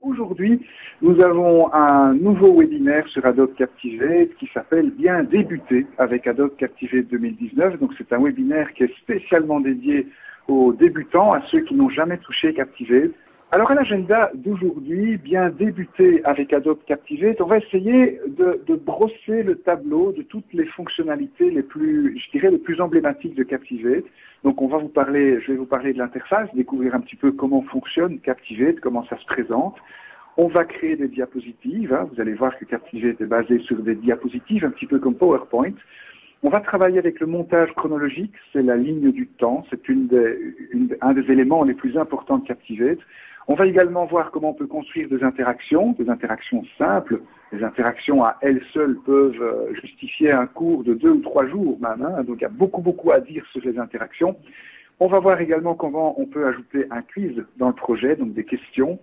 aujourd'hui, nous avons un nouveau webinaire sur Adobe Captivate qui s'appelle Bien débuter avec Adobe Captivate 2019. Donc c'est un webinaire qui est spécialement dédié aux débutants, à ceux qui n'ont jamais touché Captivate. Alors à l'agenda d'aujourd'hui, bien débuter avec Adobe Captivate, on va essayer de brosser le tableau de toutes les fonctionnalités les plus, je dirais, les plus emblématiques de Captivate. Donc je vais vous parler de l'interface, découvrir un petit peu comment fonctionne Captivate, comment ça se présente. On va créer des diapositives, vous allez voir que Captivate est basé sur des diapositives, un petit peu comme PowerPoint. On va travailler avec le montage chronologique, c'est la ligne du temps, c'est un des éléments les plus importants de Captivate. On va également voir comment on peut construire des interactions simples. Les interactions à elles seules peuvent justifier un cours de 2 ou 3 jours même, donc il y a beaucoup à dire sur les interactions. On va voir également comment on peut ajouter un quiz dans le projet, donc des questions.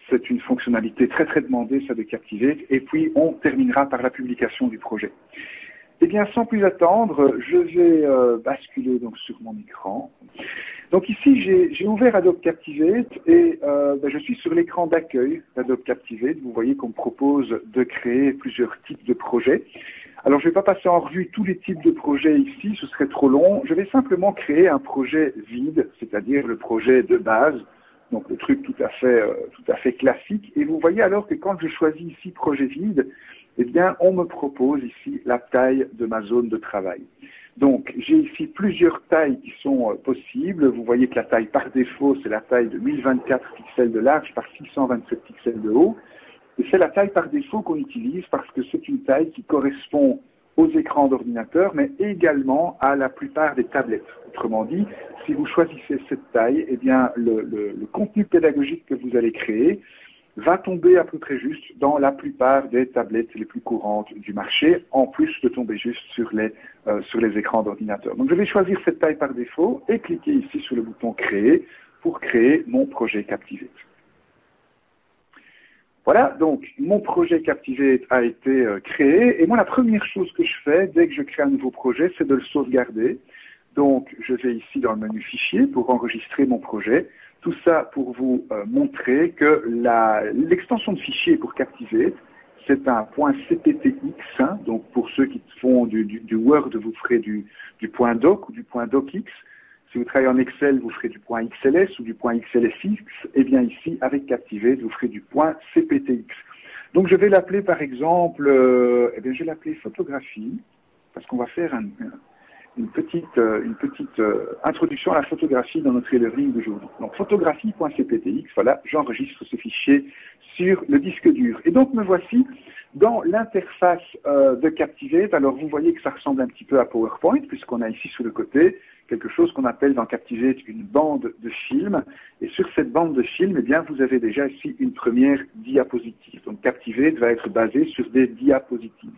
C'est une fonctionnalité très demandée, ça de Captivate. Et puis on terminera par la publication du projet. Eh bien, sans plus attendre, je vais basculer donc sur mon écran. Donc ici, j'ai ouvert Adobe Captivate et je suis sur l'écran d'accueil d'Adobe Captivate. Vous voyez qu'on me propose de créer plusieurs types de projets. Alors, je ne vais pas passer en revue tous les types de projets ici, ce serait trop long. Je vais simplement créer un projet vide, c'est-à-dire le projet de base, donc le truc tout à fait classique. Et vous voyez alors que quand je choisis ici projet vide, eh bien, on me propose ici la taille de ma zone de travail. Donc, j'ai ici plusieurs tailles qui sont possibles. Vous voyez que la taille par défaut, c'est la taille de 1024 pixels de large par 627 pixels de haut. Et c'est la taille par défaut qu'on utilise parce que c'est une taille qui correspond aux écrans d'ordinateur, mais également à la plupart des tablettes. Autrement dit, si vous choisissez cette taille, eh bien, le contenu pédagogique que vous allez créer va tomber à peu près juste dans la plupart des tablettes les plus courantes du marché, en plus de tomber juste sur les écrans d'ordinateur. Donc je vais choisir cette taille par défaut et cliquer ici sur le bouton Créer pour créer mon projet Captivate. Voilà, donc mon projet Captivate a été créé et moi la première chose que je fais dès que je crée un nouveau projet, c'est de le sauvegarder. Donc je vais ici dans le menu Fichier pour enregistrer mon projet. Tout ça pour vous montrer que l'extension de fichier pour Captivate, c'est un .cptx. Donc pour ceux qui font du Word, vous ferez du .doc ou du .docx. Si vous travaillez en Excel, vous ferez du .xls ou du .xlsx. Et bien ici, avec Captivate, vous ferez du .cptx. Donc je vais l'appeler par exemple, je vais l'appeler photographie, parce qu'on va faire une petite introduction à la photographie dans notre e-learning d'aujourd'hui. Donc photographie.cptx, voilà, j'enregistre ce fichier sur le disque dur. Et donc me voici dans l'interface de Captivate. Alors vous voyez que ça ressemble un petit peu à PowerPoint, puisqu'on a ici sur le côté quelque chose qu'on appelle dans Captivate une bande de film. Et sur cette bande de film, eh bien, vous avez déjà ici une première diapositive. Donc Captivate va être basé sur des diapositives.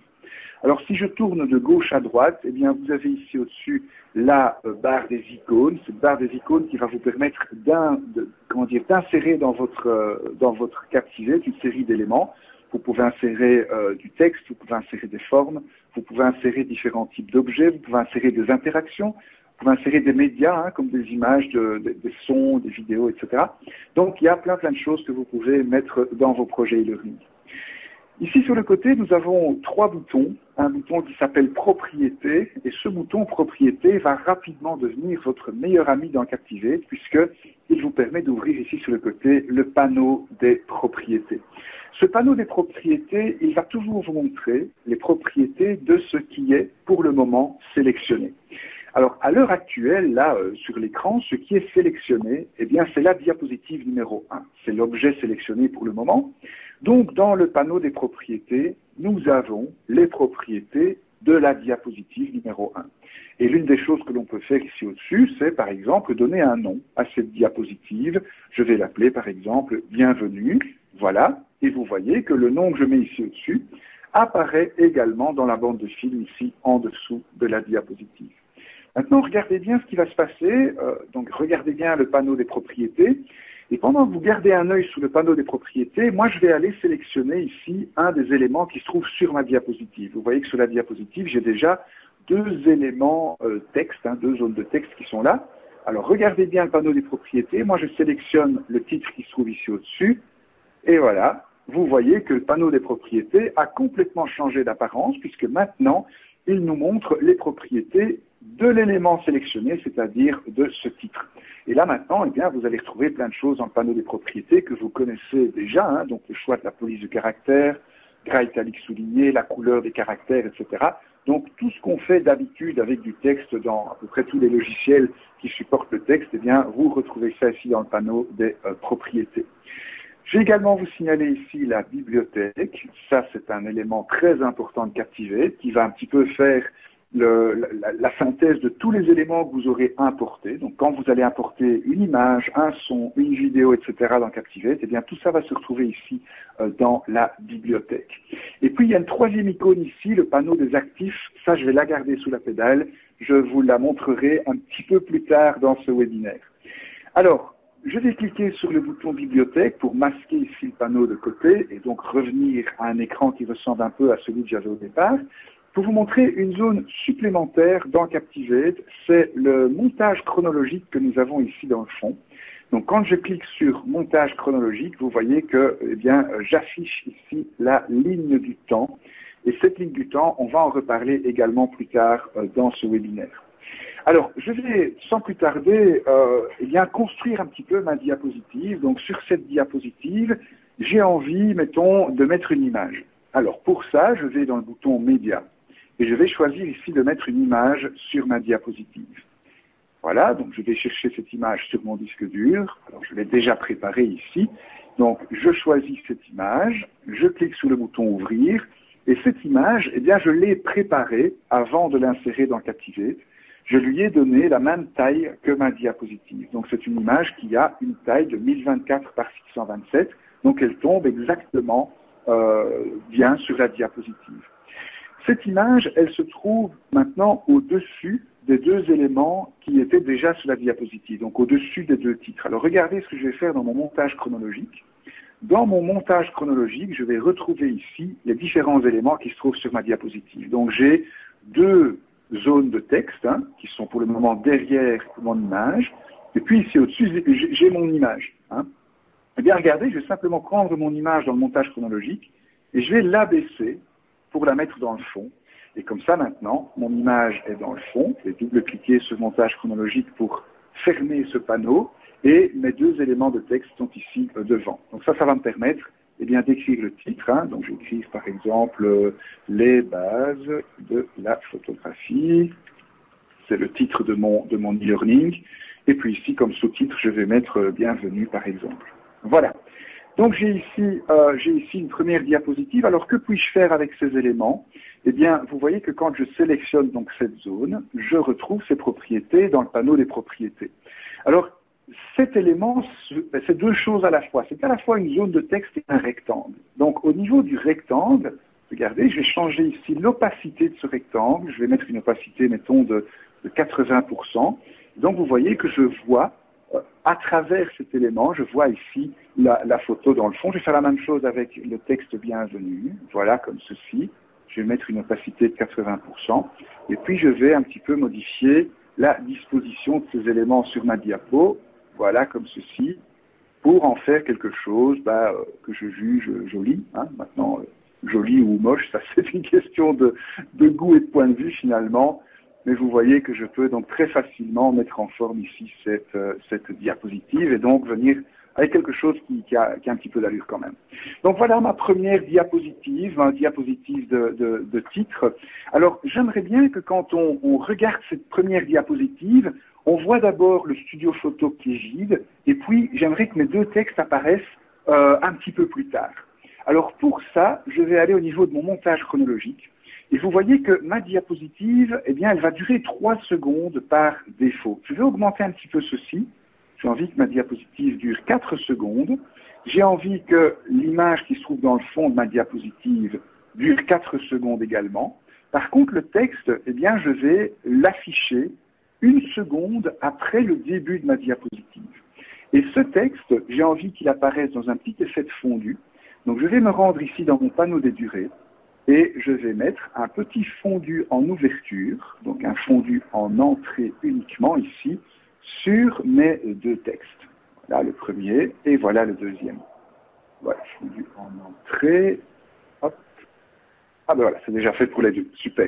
Alors si je tourne de gauche à droite, eh bien vous avez ici au-dessus la barre des icônes, cette barre des icônes qui va vous permettre d'insérer dans votre Captivate une série d'éléments. Vous pouvez insérer du texte, vous pouvez insérer des formes, vous pouvez insérer différents types d'objets, vous pouvez insérer des interactions, vous pouvez insérer des médias comme des images, des sons, des vidéos, etc. Donc il y a plein de choses que vous pouvez mettre dans vos projets e-learning. Ici sur le côté, nous avons 3 boutons. Un bouton qui s'appelle Propriété, et ce bouton Propriété va rapidement devenir votre meilleur ami dans Captivate, puisqu'il vous permet d'ouvrir ici sur le côté le panneau des propriétés. Ce panneau des propriétés, il va toujours vous montrer les propriétés de ce qui est pour le moment sélectionné. Alors, à l'heure actuelle, là, sur l'écran, ce qui est sélectionné, eh bien, c'est la diapositive numéro 1. C'est l'objet sélectionné pour le moment. Donc, dans le panneau des propriétés, nous avons les propriétés de la diapositive numéro 1. Et l'une des choses que l'on peut faire ici au-dessus, c'est, par exemple, donner un nom à cette diapositive. Je vais l'appeler, par exemple, Bienvenue. Voilà. Et vous voyez que le nom que je mets ici au-dessus apparaît également dans la bande de film ici, en dessous de la diapositive. Maintenant, regardez bien ce qui va se passer. Donc, regardez bien le panneau des propriétés. Et pendant que vous gardez un œil sur le panneau des propriétés, moi, je vais aller sélectionner ici un des éléments qui se trouve sur ma diapositive. Vous voyez que sur la diapositive, j'ai déjà 2 éléments texte, 2 zones de texte qui sont là. Alors, regardez bien le panneau des propriétés. Moi, je sélectionne le titre qui se trouve ici au-dessus. Et voilà, vous voyez que le panneau des propriétés a complètement changé d'apparence, puisque maintenant, il nous montre les propriétés de l'élément sélectionné, c'est-à-dire de ce titre. Et là maintenant, eh bien, vous allez retrouver plein de choses dans le panneau des propriétés que vous connaissez déjà, hein, donc le choix de la police de caractère, gras italique souligné, la couleur des caractères, etc. Donc tout ce qu'on fait d'habitude avec du texte dans à peu près tous les logiciels qui supportent le texte, eh bien, vous retrouvez ça ici dans le panneau des propriétés. J'ai également vous signaler ici la bibliothèque. Ça, c'est un élément très important de Captivate qui va un petit peu faire la synthèse de tous les éléments que vous aurez importés. Donc quand vous allez importer une image, un son, une vidéo, etc. dans Captivate, eh bien tout ça va se retrouver ici dans la bibliothèque. Et puis il y a une troisième icône ici, le panneau des actifs. Ça, je vais la garder sous la pédale. Je vous la montrerai un petit peu plus tard dans ce webinaire. Alors, je vais cliquer sur le bouton bibliothèque pour masquer ici le panneau de côté et donc revenir à un écran qui ressemble un peu à celui que j'avais au départ. Pour vous montrer une zone supplémentaire dans Captivate, c'est le montage chronologique que nous avons ici dans le fond. Donc quand je clique sur montage chronologique, vous voyez que eh bien, j'affiche ici la ligne du temps. Et cette ligne du temps, on va en reparler également plus tard dans ce webinaire. Alors, je vais sans plus tarder eh bien, construire un petit peu ma diapositive. Donc sur cette diapositive, j'ai envie, mettons, de mettre une image. Alors pour ça, je vais dans le bouton Média. Et je vais choisir ici de mettre une image sur ma diapositive. Voilà, donc je vais chercher cette image sur mon disque dur. Alors je l'ai déjà préparée ici. Donc je choisis cette image, je clique sur le bouton Ouvrir. Et cette image, eh bien, je l'ai préparée avant de l'insérer dans Captivate. Je lui ai donné la même taille que ma diapositive. Donc c'est une image qui a une taille de 1024 par 627. Donc elle tombe exactement bien sur la diapositive. Cette image, elle se trouve maintenant au-dessus des deux éléments qui étaient déjà sur la diapositive, donc au-dessus des deux titres. Alors regardez ce que je vais faire dans mon montage chronologique. Dans mon montage chronologique, je vais retrouver ici les différents éléments qui se trouvent sur ma diapositive. Donc j'ai deux zones de texte qui sont pour le moment derrière mon image, et puis ici au-dessus, j'ai mon image. Eh bien regardez, je vais simplement prendre mon image dans le montage chronologique et je vais l'abaisser pour la mettre dans le fond. Et comme ça, maintenant, mon image est dans le fond. Je vais double-cliquer sur montage chronologique pour fermer ce panneau. Et mes deux éléments de texte sont ici devant. Donc ça va me permettre eh bien, d'écrire le titre. Donc je vais écrire, par exemple, les bases de la photographie. C'est le titre de mon e-learning. Et puis ici, comme sous-titre, je vais mettre bienvenue, par exemple. Voilà. Donc j'ai ici une première diapositive. Alors que puis-je faire avec ces éléments? Eh bien, vous voyez que quand je sélectionne donc cette zone, je retrouve ces propriétés dans le panneau des propriétés. Alors, cet élément, c'est deux choses à la fois. C'est à la fois une zone de texte et un rectangle. Donc au niveau du rectangle, regardez, je vais changer ici l'opacité de ce rectangle. Je vais mettre une opacité, mettons, de 80%. Donc vous voyez que je vois à travers cet élément, je vois ici la photo dans le fond. Je vais faire la même chose avec le texte bienvenue. Voilà, comme ceci. Je vais mettre une opacité de 80%. Et puis, je vais un petit peu modifier la disposition de ces éléments sur ma diapo. Voilà, comme ceci, pour en faire quelque chose que je juge joli. Maintenant, joli ou moche, ça c'est une question de goût et de point de vue finalement. Mais vous voyez que je peux donc très facilement mettre en forme ici cette diapositive et donc venir avec quelque chose qui a un petit peu d'allure quand même. Donc voilà ma première diapositive, ma diapositive de titre. Alors j'aimerais bien que quand on regarde cette première diapositive, on voit d'abord le studio photo qui est vide et puis j'aimerais que mes deux textes apparaissent un petit peu plus tard. Alors pour ça, je vais aller au niveau de mon montage chronologique. Et vous voyez que ma diapositive, eh bien, elle va durer 3 secondes par défaut. Je vais augmenter un petit peu ceci. J'ai envie que ma diapositive dure 4 secondes. J'ai envie que l'image qui se trouve dans le fond de ma diapositive dure 4 secondes également. Par contre, le texte, eh bien, je vais l'afficher 1 seconde après le début de ma diapositive. Et ce texte, j'ai envie qu'il apparaisse dans un petit effet de fondu. Donc, je vais me rendre ici dans mon panneau des durées. Et je vais mettre un petit fondu en ouverture, donc un fondu en entrée uniquement ici, sur mes deux textes. Voilà le premier et voilà le deuxième. Voilà, je l'ai vu en entrée. Hop. Ah ben voilà, c'est déjà fait pour les deux. Super.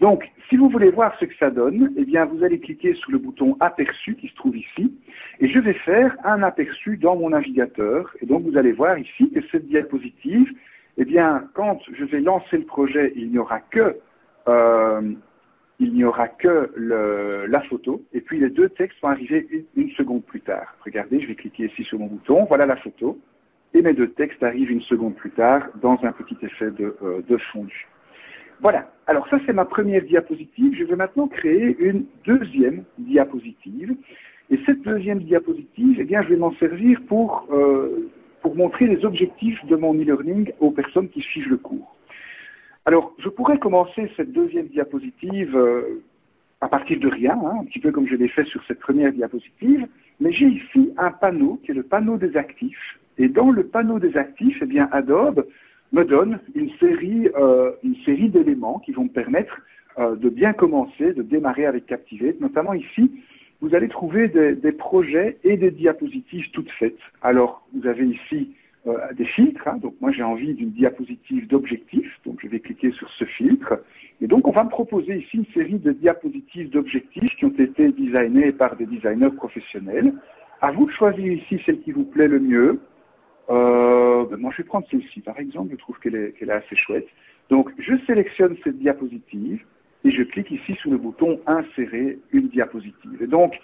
Donc, si vous voulez voir ce que ça donne, eh bien, vous allez cliquer sur le bouton aperçu qui se trouve ici. Et je vais faire un aperçu dans mon navigateur. Et donc, vous allez voir ici que cette diapositive, eh bien, quand je vais lancer le projet, il n'y aura que la photo, et puis les deux textes vont arriver une seconde plus tard. Regardez, je vais cliquer ici sur mon bouton, voilà la photo, et mes deux textes arrivent une seconde plus tard dans un petit effet de fondu. Voilà, alors ça c'est ma première diapositive, je vais maintenant créer une deuxième diapositive, et cette deuxième diapositive, eh bien, je vais m'en servir pour montrer les objectifs de mon e-learning aux personnes qui suivent le cours. Alors, je pourrais commencer cette deuxième diapositive à partir de rien, hein, un petit peu comme je l'ai fait sur cette première diapositive, mais j'ai ici un panneau qui est le panneau des actifs. Et dans le panneau des actifs, eh bien, Adobe me donne une série d'éléments qui vont me permettre de bien commencer, de démarrer avec Captivate. Notamment ici, vous allez trouver des projets et des diapositives toutes faites. Alors, vous avez ici des filtres, hein. Donc moi j'ai envie d'une diapositive d'objectifs, donc je vais cliquer sur ce filtre, et donc on va me proposer ici une série de diapositives d'objectifs qui ont été designés par des designers professionnels. À vous de choisir ici celle qui vous plaît le mieux. Moi je vais prendre celle-ci par exemple, je trouve qu'elle est assez chouette. Donc je sélectionne cette diapositive et je clique ici sur le bouton insérer une diapositive. Et donc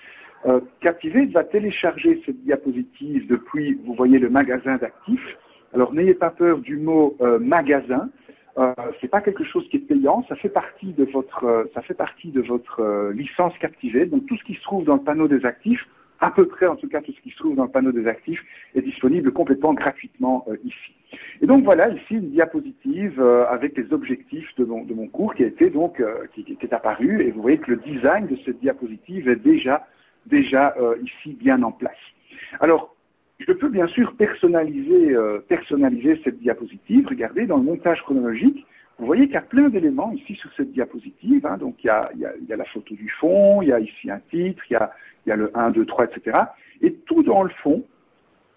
Captivate va télécharger cette diapositive depuis, vous voyez, le magasin d'actifs. Alors n'ayez pas peur du mot magasin. C'est pas quelque chose qui est payant. Ça fait partie de votre licence Captivate. Donc tout ce qui se trouve dans le panneau des actifs, à peu près en tout cas tout ce qui se trouve dans le panneau des actifs, est disponible complètement gratuitement ici. Et donc voilà ici une diapositive avec les objectifs de mon cours qui a été donc qui est apparu. Et vous voyez que le design de cette diapositive est déjà ici bien en place. Alors, je peux bien sûr personnaliser cette diapositive. Regardez, dans le montage chronologique, vous voyez qu'il y a plein d'éléments ici sur cette diapositive. Hein. Donc, il y a la photo du fond, il y a ici un titre, il y a le 1, 2, 3, etc. Et tout dans le fond,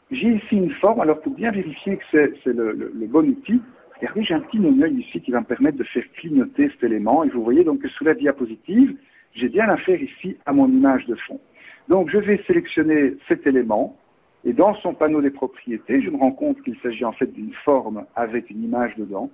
j'ai ici une forme. Alors, pour bien vérifier que c'est le bon outil, regardez, j'ai un petit non-œil ici qui va me permettre de faire clignoter cet élément. Et vous voyez donc que sous la diapositive, j'ai bien l'affaire ici à mon image de fond. Donc je vais sélectionner cet élément et dans son panneau des propriétés, je me rends compte qu'il s'agit en fait d'une forme avec une image dedans.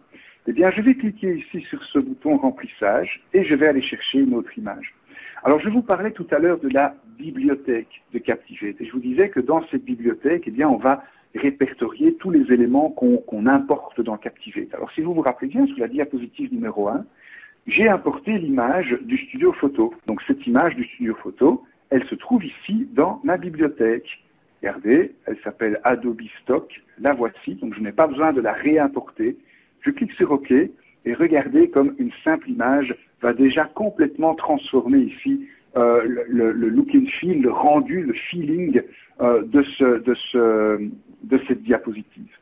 Eh bien je vais cliquer ici sur ce bouton remplissage et je vais aller chercher une autre image. Alors je vous parlais tout à l'heure de la bibliothèque de Captivate et je vous disais que dans cette bibliothèque, eh bien on va répertorier tous les éléments qu'on importe dans Captivate. Alors si vous vous rappelez bien, sur la diapositive numéro 1, j'ai importé l'image du studio photo. Donc cette image du studio photo, elle se trouve ici dans ma bibliothèque. Regardez, elle s'appelle Adobe Stock. La voici, donc je n'ai pas besoin de la réimporter. Je clique sur OK et regardez comme une simple image va déjà complètement transformer ici le look and feel, le rendu, le feeling de cette diapositive.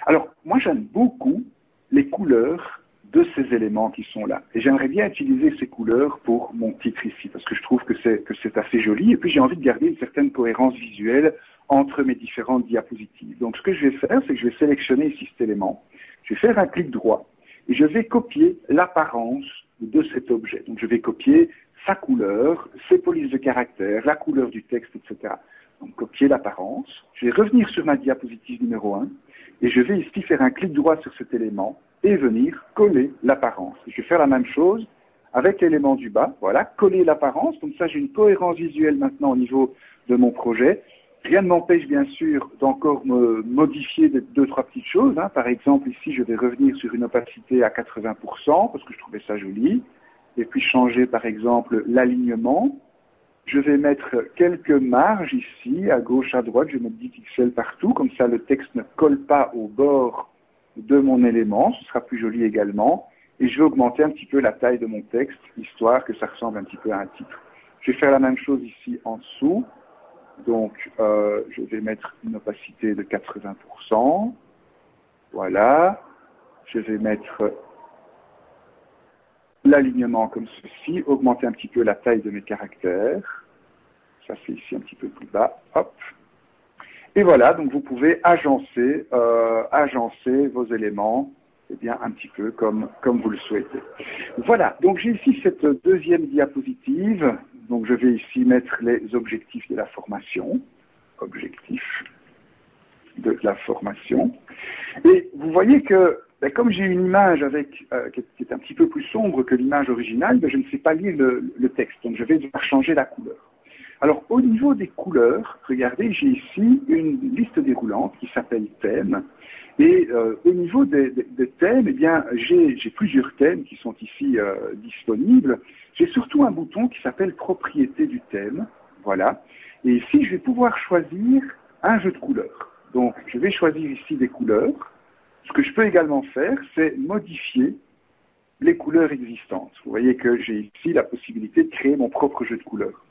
Alors, moi j'aime beaucoup les couleurs de ces éléments qui sont là. Et j'aimerais bien utiliser ces couleurs pour mon titre ici, parce que je trouve que c'est assez joli, et puis j'ai envie de garder une certaine cohérence visuelle entre mes différentes diapositives. Donc ce que je vais faire, c'est que je vais sélectionner ici cet élément, je vais faire un clic droit, et je vais copier l'apparence de cet objet. Donc je vais copier sa couleur, ses polices de caractère, la couleur du texte, etc. Donc copier l'apparence. Je vais revenir sur ma diapositive numéro 1, et je vais ici faire un clic droit sur cet élément, et venir coller l'apparence. Je vais faire la même chose avec l'élément du bas, voilà, coller l'apparence, comme ça j'ai une cohérence visuelle maintenant au niveau de mon projet. Rien ne m'empêche bien sûr d'encore me modifier deux, trois petites choses. Hein. Par exemple, ici je vais revenir sur une opacité à 80%, parce que je trouvais ça joli, et puis changer par exemple l'alignement. Je vais mettre quelques marges ici, à gauche, à droite, je vais mettre 10 pixels partout, comme ça le texte ne colle pas au bord de mon élément, ce sera plus joli également, et je vais augmenter un petit peu la taille de mon texte, histoire que ça ressemble un petit peu à un titre. Je vais faire la même chose ici en dessous, donc je vais mettre une opacité de 80%, voilà, je vais mettre l'alignement comme ceci, augmenter un petit peu la taille de mes caractères, ça c'est ici un petit peu plus bas, hop. Et voilà, donc vous pouvez agencer vos éléments eh bien, un petit peu comme vous le souhaitez. Voilà, donc j'ai ici cette deuxième diapositive. Donc je vais ici mettre les objectifs de la formation. Objectifs de la formation. Et vous voyez que, comme j'ai une image qui est un petit peu plus sombre que l'image originale, je ne sais pas lire le texte, donc je vais devoir changer la couleur. Alors, au niveau des couleurs, regardez, j'ai ici une liste déroulante qui s'appelle thème. Et au niveau des thèmes, eh bien, j'ai plusieurs thèmes qui sont ici disponibles. J'ai surtout un bouton qui s'appelle propriété du thème. Voilà. Et ici, je vais pouvoir choisir un jeu de couleurs. Donc, je vais choisir ici des couleurs. Ce que je peux également faire, c'est modifier les couleurs existantes. Vous voyez que j'ai ici la possibilité de créer mon propre jeu de couleurs.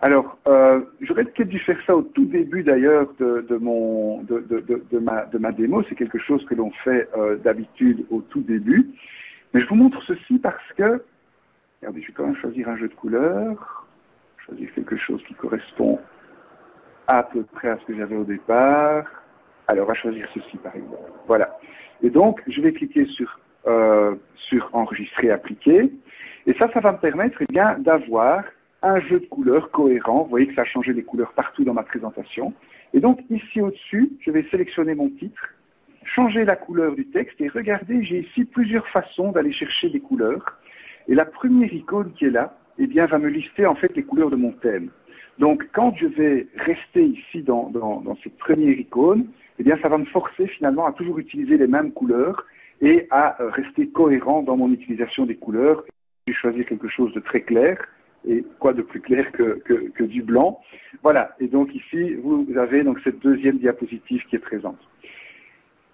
Alors, j'aurais peut-être dû faire ça au tout début d'ailleurs de ma démo. C'est quelque chose que l'on fait d'habitude au tout début. Mais je vous montre ceci parce que, regardez, je vais quand même choisir un jeu de couleurs, choisir quelque chose qui correspond à peu près à ce que j'avais au départ. Alors, on va choisir ceci par exemple. Voilà. Et donc, je vais cliquer sur enregistrer, appliquer. Et ça va me permettre eh bien, d'avoir un jeu de couleurs cohérent. Vous voyez que ça a changé les couleurs partout dans ma présentation. Et donc, ici au-dessus, je vais sélectionner mon titre, changer la couleur du texte et regardez, j'ai ici plusieurs façons d'aller chercher des couleurs. Et la première icône qui est là, eh bien, va me lister en fait les couleurs de mon thème. Donc, quand je vais rester ici dans cette première icône, eh bien, ça va me forcer finalement à toujours utiliser les mêmes couleurs et à rester cohérent dans mon utilisation des couleurs. Je vais choisir quelque chose de très clair, et quoi de plus clair que du blanc. Voilà, et donc ici, vous avez donc cette deuxième diapositive qui est présente.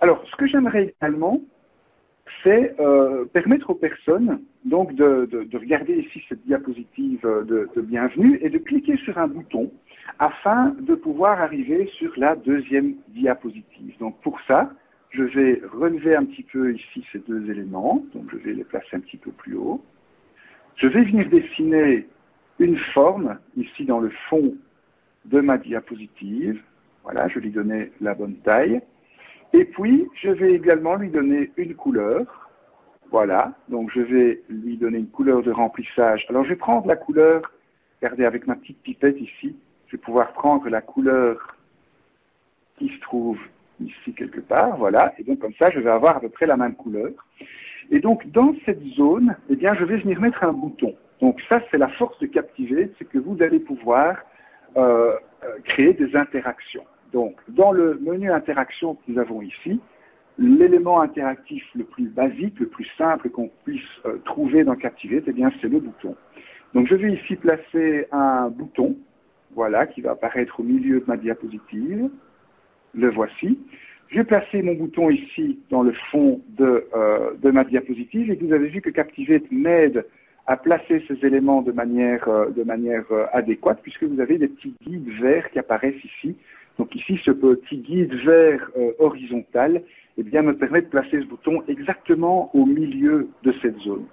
Alors, ce que j'aimerais également, c'est permettre aux personnes donc de regarder ici cette diapositive de bienvenue et de cliquer sur un bouton afin de pouvoir arriver sur la deuxième diapositive. Donc pour ça, je vais relever un petit peu ici ces deux éléments, donc je vais les placer un petit peu plus haut. Je vais venir dessiner une forme ici dans le fond de ma diapositive. Voilà, je lui donner la bonne taille. Et puis, je vais également lui donner une couleur. Voilà, donc je vais lui donner une couleur de remplissage. Alors je vais prendre la couleur, regardez avec ma petite pipette ici, je vais pouvoir prendre la couleur qui se trouve ici quelque part, voilà, et donc comme ça je vais avoir à peu près la même couleur. Et donc dans cette zone, eh bien je vais venir mettre un bouton. Donc ça c'est la force de Captivate, c'est que vous allez pouvoir créer des interactions. Donc dans le menu interaction que nous avons ici, l'élément interactif le plus basique, le plus simple qu'on puisse trouver dans Captivate, eh bien c'est le bouton. Donc je vais ici placer un bouton, voilà, qui va apparaître au milieu de ma diapositive. Le voici. Je vais placer mon bouton ici dans le fond de ma diapositive et vous avez vu que Captivate m'aide à placer ces éléments de manière adéquate puisque vous avez des petits guides verts qui apparaissent ici. Donc ici, ce petit guide vert horizontal eh bien, me permet de placer ce bouton exactement au milieu de cette zone.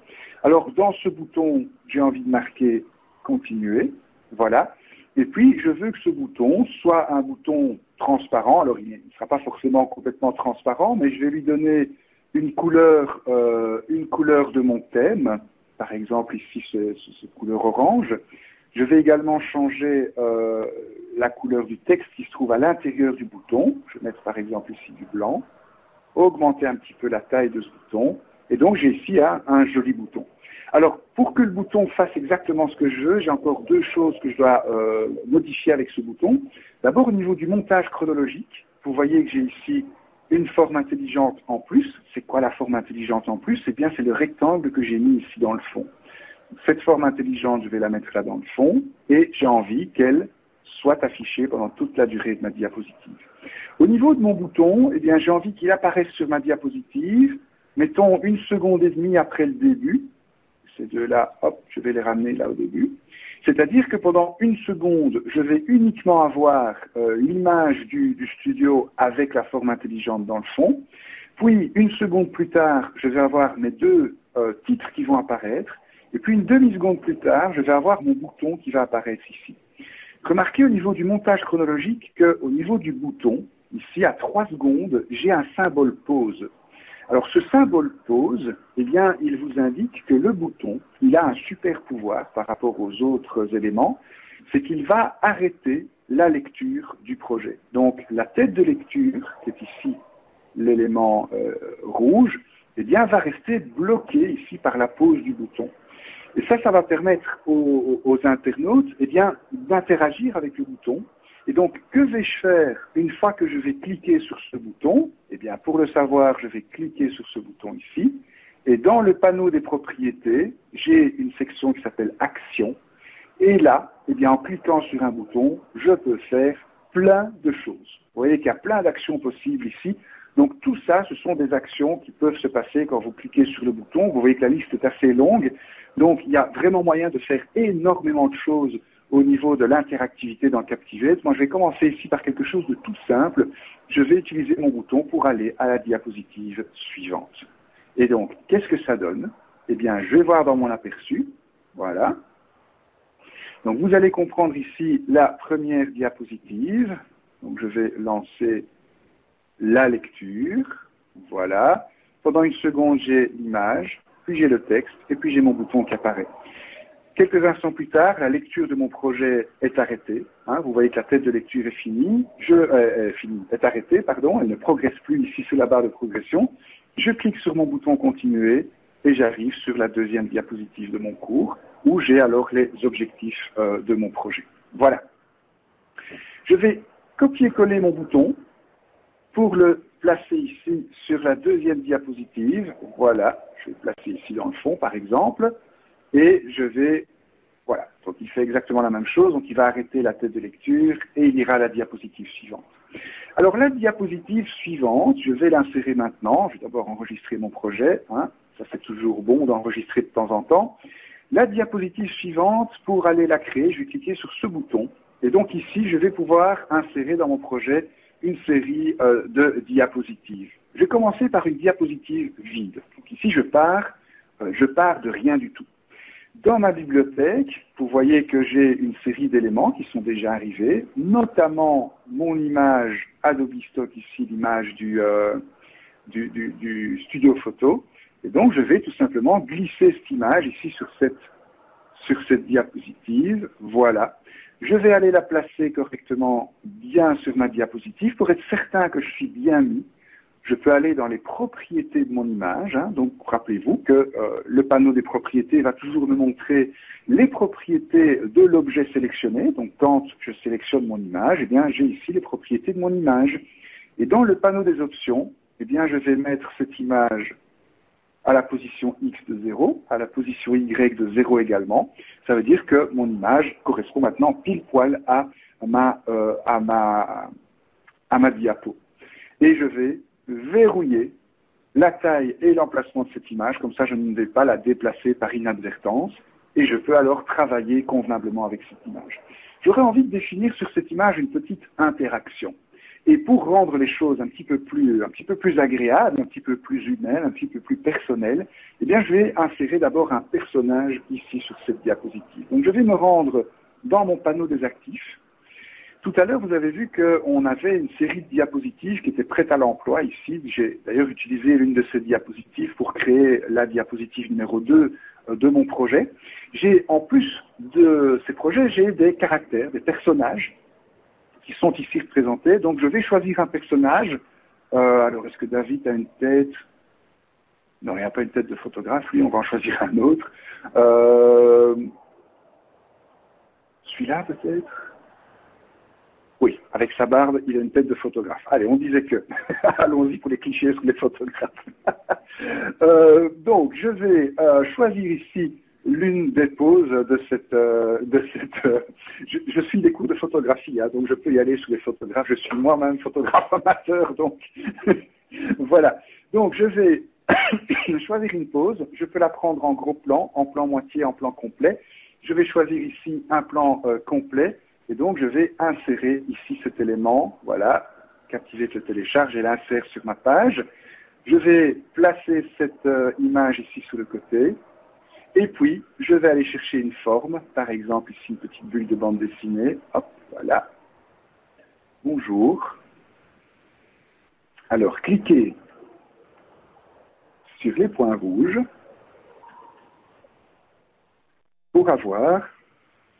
Alors dans ce bouton, j'ai envie de marquer « Continuer ». Voilà. Et puis, je veux que ce bouton soit un bouton transparent. Alors, il ne sera pas forcément complètement transparent, mais je vais lui donner une couleur de mon thème. Par exemple, ici, c'est couleur orange. Je vais également changer la couleur du texte qui se trouve à l'intérieur du bouton. Je vais mettre, par exemple, ici du blanc. Augmenter un petit peu la taille de ce bouton. Et donc, j'ai ici un joli bouton. Alors, pour que le bouton fasse exactement ce que je veux, j'ai encore deux choses que je dois modifier avec ce bouton. D'abord, au niveau du montage chronologique, vous voyez que j'ai ici une forme intelligente en plus. C'est quoi la forme intelligente en plus? Eh bien, c'est le rectangle que j'ai mis ici dans le fond. Cette forme intelligente, je vais la mettre là dans le fond, et j'ai envie qu'elle soit affichée pendant toute la durée de ma diapositive. Au niveau de mon bouton, eh bien, j'ai envie qu'il apparaisse sur ma diapositive, mettons 1 seconde et demie après le début. Ces deux-là, hop, je vais les ramener là au début. C'est-à-dire que pendant 1 seconde, je vais uniquement avoir l'image du studio avec la forme intelligente dans le fond. Puis, 1 seconde plus tard, je vais avoir mes deux titres qui vont apparaître. Et puis, une demi-seconde plus tard, je vais avoir mon bouton qui va apparaître ici. Remarquez au niveau du montage chronologique qu'au niveau du bouton, ici à 3 secondes, j'ai un symbole pause. Alors ce symbole pause, eh bien, il vous indique que le bouton, il a un super pouvoir par rapport aux autres éléments, c'est qu'il va arrêter la lecture du projet. Donc la tête de lecture, qui est ici l'élément rouge, eh bien, va rester bloquée ici par la pause du bouton. Et ça va permettre aux internautes eh bien, d'interagir avec le bouton. Et donc, que vais-je faire une fois que je vais cliquer sur ce bouton? Eh bien, pour le savoir, je vais cliquer sur ce bouton ici. Et dans le panneau des propriétés, j'ai une section qui s'appelle Action. Et là, eh bien, en cliquant sur un bouton, je peux faire plein de choses. Vous voyez qu'il y a plein d'actions possibles ici. Donc tout ça, ce sont des actions qui peuvent se passer quand vous cliquez sur le bouton. Vous voyez que la liste est assez longue. Donc il y a vraiment moyen de faire énormément de choses au niveau de l'interactivité dans Captivate. Moi, je vais commencer ici par quelque chose de tout simple. Je vais utiliser mon bouton pour aller à la diapositive suivante. Et donc, qu'est-ce que ça donne? Eh bien, je vais voir dans mon aperçu. Voilà. Donc, vous allez comprendre ici la première diapositive. Donc, je vais lancer la lecture. Voilà. Pendant une seconde, j'ai l'image, puis j'ai le texte, et puis j'ai mon bouton qui apparaît. Quelques instants plus tard, la lecture de mon projet est arrêtée. Vous voyez que la tête de lecture est finie. Est arrêtée, pardon. Elle ne progresse plus ici sur la barre de progression. Je clique sur mon bouton continuer et j'arrive sur la deuxième diapositive de mon cours où j'ai alors les objectifs de mon projet. Voilà. Je vais copier-coller mon bouton pour le placer ici sur la deuxième diapositive. Voilà. Je vais le placer ici dans le fond, par exemple. Et je vais, voilà, donc il fait exactement la même chose, donc il va arrêter la tête de lecture et il ira à la diapositive suivante. Alors la diapositive suivante, je vais l'insérer maintenant, je vais d'abord enregistrer mon projet, ça c'est toujours bon d'enregistrer de temps en temps. La diapositive suivante, pour aller la créer, je vais cliquer sur ce bouton, et donc ici je vais pouvoir insérer dans mon projet une série de diapositives. Je vais commencer par une diapositive vide, donc ici je pars de rien du tout. Dans ma bibliothèque, vous voyez que j'ai une série d'éléments qui sont déjà arrivés, notamment mon image Adobe Stock, ici l'image du studio photo. Et donc je vais tout simplement glisser cette image ici sur cette diapositive. Voilà. Je vais aller la placer correctement bien sur ma diapositive pour être certain que je suis bien mis. Je peux aller dans les propriétés de mon image. Donc, rappelez-vous que le panneau des propriétés va toujours me montrer les propriétés de l'objet sélectionné. Donc, quand je sélectionne mon image, eh bien, j'ai ici les propriétés de mon image. Et dans le panneau des options, eh bien, je vais mettre cette image à la position X de 0, à la position Y de 0 également. Ça veut dire que mon image correspond maintenant pile poil à ma diapo. Et je vais verrouiller la taille et l'emplacement de cette image, comme ça je ne vais pas la déplacer par inadvertance, et je peux alors travailler convenablement avec cette image. J'aurais envie de définir sur cette image une petite interaction. Et pour rendre les choses un petit peu plus agréables, un petit peu plus humaines, un petit peu plus personnelles, eh bien je vais insérer d'abord un personnage ici sur cette diapositive. Donc je vais me rendre dans mon panneau des actifs. Tout à l'heure, vous avez vu qu'on avait une série de diapositives qui étaient prêtes à l'emploi ici. J'ai d'ailleurs utilisé l'une de ces diapositives pour créer la diapositive numéro 2 de mon projet. En plus de ces projets, j'ai des caractères, des personnages qui sont ici représentés. Donc, je vais choisir un personnage. Alors, est-ce que David a une tête? Non, il n'y a pas une tête de photographe. Lui, on va en choisir un autre. Celui-là, peut-être? Oui, avec sa barbe, il a une tête de photographe. Allez, on disait que. Allons-y pour les clichés sur les photographes. Donc, je vais choisir ici l'une des poses de cette... je suis des cours de photographie, donc je peux y aller sur les photographes. Je suis moi-même photographe amateur, donc voilà. Donc, je vais choisir une pose. Je peux la prendre en gros plan, en plan moitié, en plan complet. Je vais choisir ici un plan complet. Et donc, je vais insérer ici cet élément, voilà, Captivate le télécharge et l'insère sur ma page. Je vais placer cette image ici sur le côté. Et puis, je vais aller chercher une forme, par exemple ici une petite bulle de bande dessinée. Hop, voilà. Bonjour. Alors, cliquez sur les points rouges pour avoir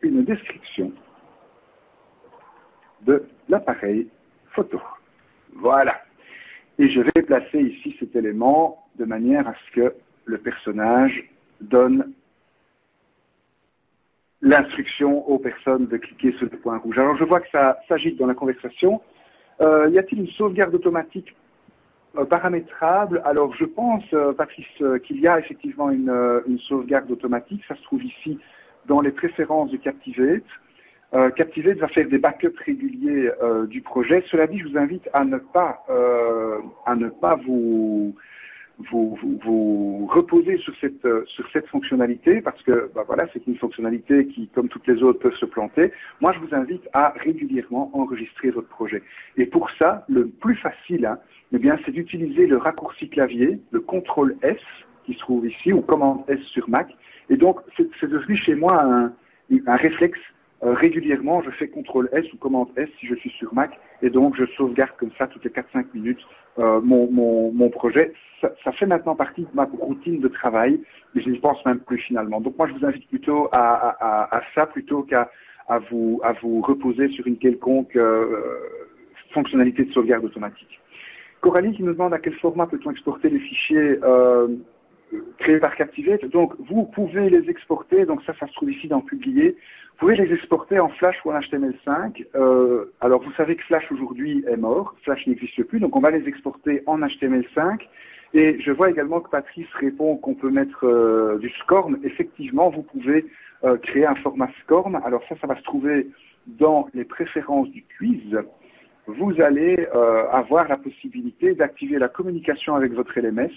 une description de l'appareil photo. Voilà. Et je vais placer ici cet élément de manière à ce que le personnage donne l'instruction aux personnes de cliquer sur le point rouge. Alors je vois que ça s'agite dans la conversation. Y a-t-il une sauvegarde automatique paramétrable? Alors je pense, Patrice, qu'il y a effectivement une sauvegarde automatique. Ça se trouve ici dans les préférences de Captivate. Captivate va faire des backups réguliers du projet. Cela dit, je vous invite à ne pas vous reposer sur cette fonctionnalité parce que voilà, c'est une fonctionnalité qui, comme toutes les autres, peuvent se planter. Moi, je vous invite à régulièrement enregistrer votre projet. Et pour ça, le plus facile, eh bien, c'est d'utiliser le raccourci clavier, le CTRL S qui se trouve ici, ou commande S sur Mac. Et donc, c'est devenu chez moi un réflexe. Régulièrement, je fais CTRL S ou commande S si je suis sur Mac, et donc je sauvegarde comme ça toutes les 4-5 minutes mon projet. Ça fait maintenant partie de ma routine de travail, mais je n'y pense même plus finalement. Donc moi, je vous invite plutôt à ça plutôt qu'à vous reposer sur une quelconque fonctionnalité de sauvegarde automatique. Coralie qui nous demande à quel format peut-on exporter les fichiers créés par Captivate. Donc vous pouvez les exporter, donc ça se trouve ici dans Publier. Vous pouvez les exporter en Flash ou en HTML5. Alors vous savez que Flash aujourd'hui est mort, Flash n'existe plus, donc on va les exporter en HTML5. Et je vois également que Patrice répond qu'on peut mettre du SCORM. Effectivement, vous pouvez créer un format SCORM. Alors ça va se trouver dans les préférences du quiz. Vous allez avoir la possibilité d'activer la communication avec votre LMS.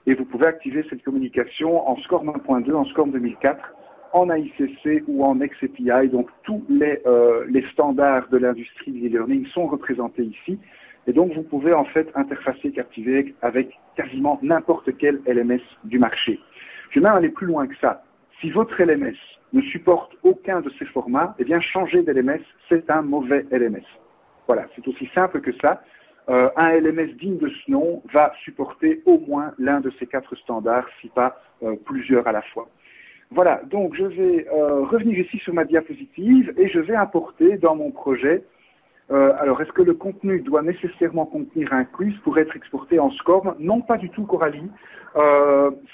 Et vous pouvez activer cette communication en SCORM 1.2, en SCORM 2004, en AICC ou en XAPI. Donc tous les standards de l'industrie de l'e-learning sont représentés ici. Et donc vous pouvez en fait interfacer Captivate avec quasiment n'importe quel LMS du marché. Je vais même aller plus loin que ça. Si votre LMS ne supporte aucun de ces formats, eh bien changer d'LMS, c'est un mauvais LMS. Voilà, c'est aussi simple que ça. Un LMS digne de ce nom va supporter au moins l'un de ces 4 standards, si pas plusieurs à la fois. Voilà, donc je vais revenir ici sur ma diapositive et je vais importer dans mon projet. Alors, est-ce que le contenu doit nécessairement contenir un quiz pour être exporté en SCORM? Non, pas du tout, Coralie.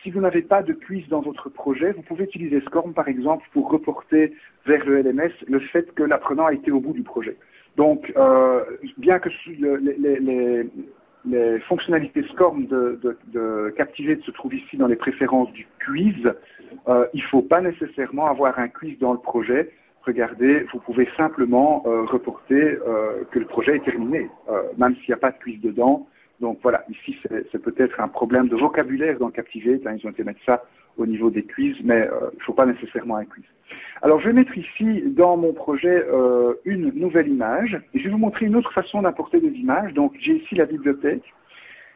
Si vous n'avez pas de quiz dans votre projet, vous pouvez utiliser SCORM, par exemple, pour reporter vers le LMS le fait que l'apprenant a été au bout du projet. Donc, bien que les fonctionnalités SCORM de Captivate se trouvent ici dans les préférences du quiz, il ne faut pas nécessairement avoir un quiz dans le projet. Regardez, vous pouvez simplement reporter que le projet est terminé, même s'il n'y a pas de quiz dedans. Donc voilà, ici c'est peut-être un problème de vocabulaire dans Captivate, ils ont été mettre ça au niveau des quiz, mais il ne faut pas nécessairement un quiz. Alors je vais mettre ici dans mon projet une nouvelle image, et je vais vous montrer une autre façon d'importer des images. Donc j'ai ici la bibliothèque.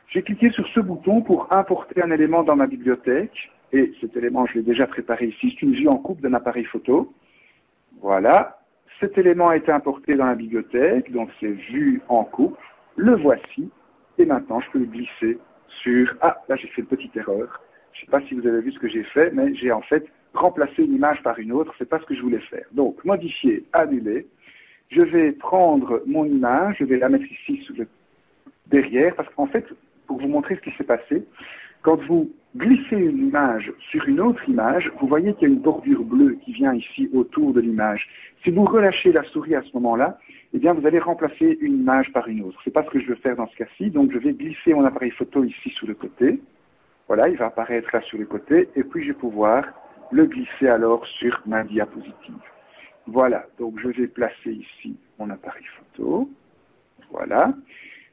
J'ai cliqué sur ce bouton pour importer un élément dans ma bibliothèque, et cet élément je l'ai déjà préparé ici, c'est une vue en coupe d'un appareil photo. Voilà, cet élément a été importé dans la bibliothèque, donc c'est vu en coupe, le voici, et maintenant je peux le glisser sur... Ah, là j'ai fait une petite erreur, je ne sais pas si vous avez vu ce que j'ai fait, mais j'ai en fait remplacé une image par une autre, c'est pas ce que je voulais faire. Donc, modifier, annuler, je vais prendre mon image, je vais la mettre ici sur le derrière, parce qu'en fait, pour vous montrer ce qui s'est passé, quand vous glissez une image sur une autre image, vous voyez qu'il y a une bordure bleue qui vient ici autour de l'image. Si vous relâchez la souris à ce moment-là, eh bien vous allez remplacer une image par une autre. Ce n'est pas ce que je veux faire dans ce cas-ci, donc je vais glisser mon appareil photo ici sur le côté. Voilà, il va apparaître là sur le côté, et puis je vais pouvoir le glisser alors sur ma diapositive. Voilà, donc je vais placer ici mon appareil photo. Voilà.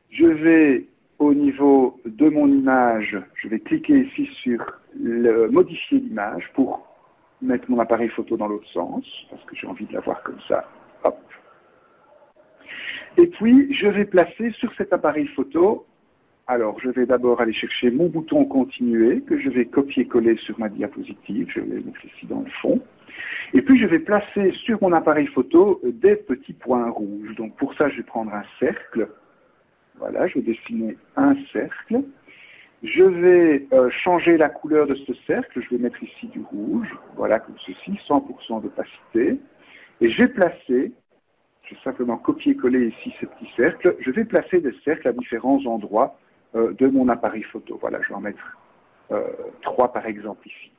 Je vais, au niveau de mon image, je vais cliquer ici sur le modifier l'image pour mettre mon appareil photo dans l'autre sens, parce que j'ai envie de la voir comme ça. Hop. Et puis, je vais placer sur cet appareil photo Alors, je vais d'abord aller chercher mon bouton continuer que je vais copier-coller sur ma diapositive. Je vais le mettre ici dans le fond. Et puis, je vais placer sur mon appareil photo des petits points rouges. Donc, pour ça, je vais prendre un cercle. Voilà, je vais dessiner un cercle. Je vais changer la couleur de ce cercle. Je vais mettre ici du rouge. Voilà, comme ceci, 100% d'opacité. Et je vais placer, je vais simplement copier-coller ici ce petit cercle. Je vais placer des cercles à différents endroits de mon appareil photo. Voilà, je vais en mettre 3 par exemple ici.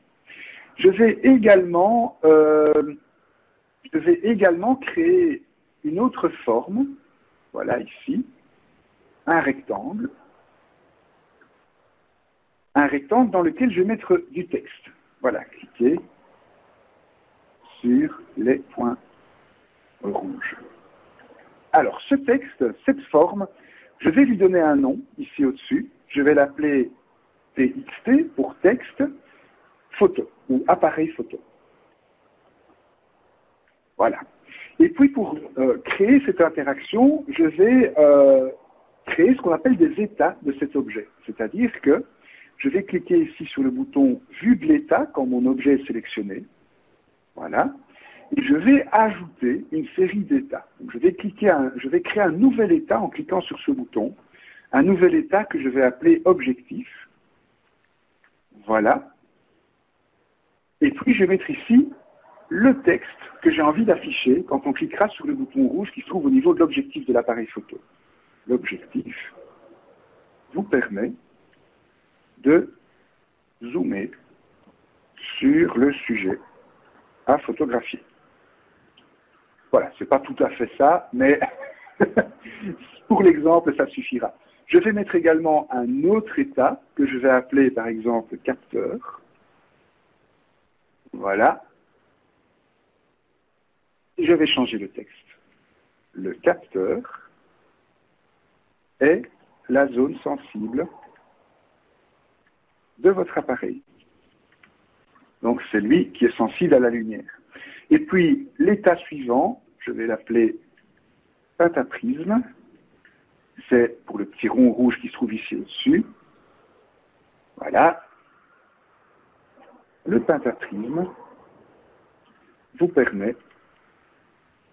Je vais également créer une autre forme, voilà ici, un rectangle dans lequel je vais mettre du texte. Voilà, cliquez sur les points rouges. Alors, ce texte, cette forme, je vais lui donner un nom, ici au-dessus. Je vais l'appeler TXT pour texte photo ou appareil photo. Voilà. Et puis pour créer cette interaction, je vais créer ce qu'on appelle des états de cet objet. C'est-à-dire que je vais cliquer ici sur le bouton Vue de l'état quand mon objet est sélectionné. Voilà. Et je vais ajouter une série d'états. Donc je vais créer un nouvel état en cliquant sur ce bouton. Un nouvel état que je vais appeler objectif. Voilà. Et puis je vais mettre ici le texte que j'ai envie d'afficher quand on cliquera sur le bouton rouge qui se trouve au niveau de l'objectif de l'appareil photo. L'objectif vous permet de zoomer sur le sujet à photographier. Voilà, c'est pas tout à fait ça, mais pour l'exemple, ça suffira. Je vais mettre également un autre état que je vais appeler par exemple capteur. Voilà. Et je vais changer le texte. Le capteur est la zone sensible de votre appareil. Donc c'est lui qui est sensible à la lumière. Et puis l'état suivant, je vais l'appeler pentaprisme. C'est pour le petit rond rouge qui se trouve ici au-dessus. Voilà. Le pentaprisme vous permet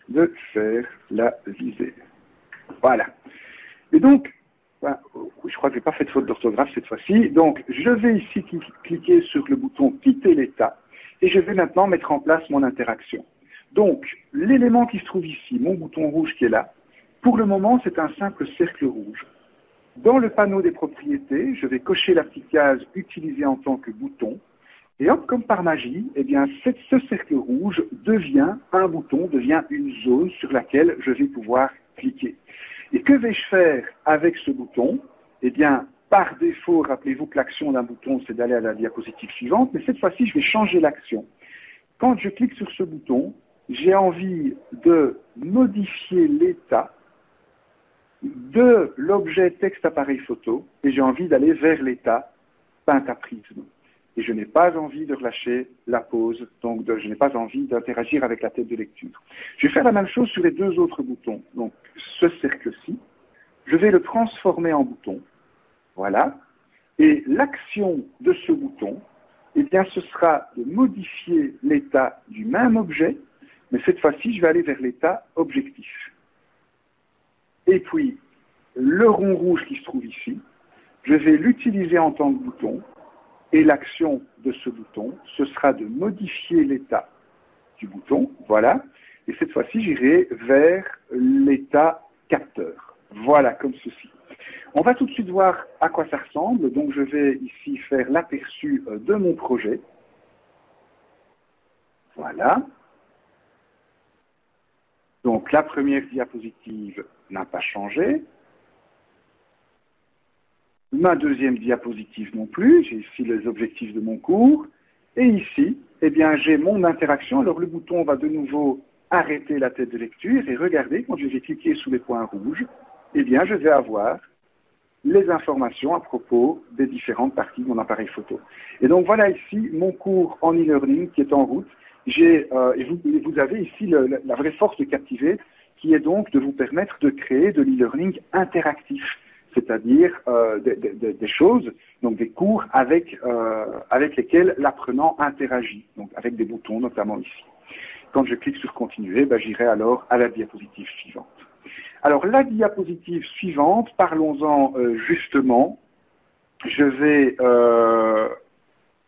de faire la visée. Voilà. Et donc, je crois que je n'ai pas fait de faute d'orthographe cette fois-ci. Donc, je vais ici cliquer sur le bouton quitter l'état et je vais maintenant mettre en place mon interaction. Donc, l'élément qui se trouve ici, mon bouton rouge qui est là, pour le moment, c'est un simple cercle rouge. Dans le panneau des propriétés, je vais cocher la petite case utilisée en tant que bouton. Et hop, comme par magie, eh bien, ce cercle rouge devient un bouton, devient une zone sur laquelle je vais pouvoir cliquer. Et que vais-je faire avec ce bouton? Eh bien, par défaut, rappelez-vous que l'action d'un bouton, c'est d'aller à la diapositive suivante, mais cette fois-ci, je vais changer l'action. Quand je clique sur ce bouton, j'ai envie de modifier l'état de l'objet texte appareil photo, et j'ai envie d'aller vers l'état pentaprisme. Et je n'ai pas envie de relâcher la pause, donc je n'ai pas envie d'interagir avec la tête de lecture. Je vais faire la même chose sur les deux autres boutons. Donc ce cercle-ci, je vais le transformer en bouton. Voilà. Et l'action de ce bouton, eh bien, ce sera de modifier l'état du même objet, mais cette fois-ci, je vais aller vers l'état objectif. Et puis, le rond rouge qui se trouve ici, je vais l'utiliser en tant que bouton. Et l'action de ce bouton, ce sera de modifier l'état du bouton, voilà. Et cette fois-ci, j'irai vers l'état capteur. Voilà, comme ceci. On va tout de suite voir à quoi ça ressemble. Donc, je vais ici faire l'aperçu de mon projet. Voilà. Donc, la première diapositive n'a pas changé. Ma deuxième diapositive non plus, j'ai ici les objectifs de mon cours. Et ici, eh bien, j'ai mon interaction. Alors le bouton va de nouveau arrêter la tête de lecture et regardez, quand je vais cliquer sous les points rouges, eh bien, je vais avoir les informations à propos des différentes parties de mon appareil photo. Et donc voilà ici mon cours en e-learning qui est en route. Et vous avez ici la vraie force de Captivate qui est donc de vous permettre de créer de l'e-learning interactif. c'est-à-dire des choses, donc des cours avec lesquels l'apprenant interagit, donc avec des boutons notamment ici. Quand je clique sur continuer, j'irai alors à la diapositive suivante. Alors la diapositive suivante, parlons-en justement. Je vais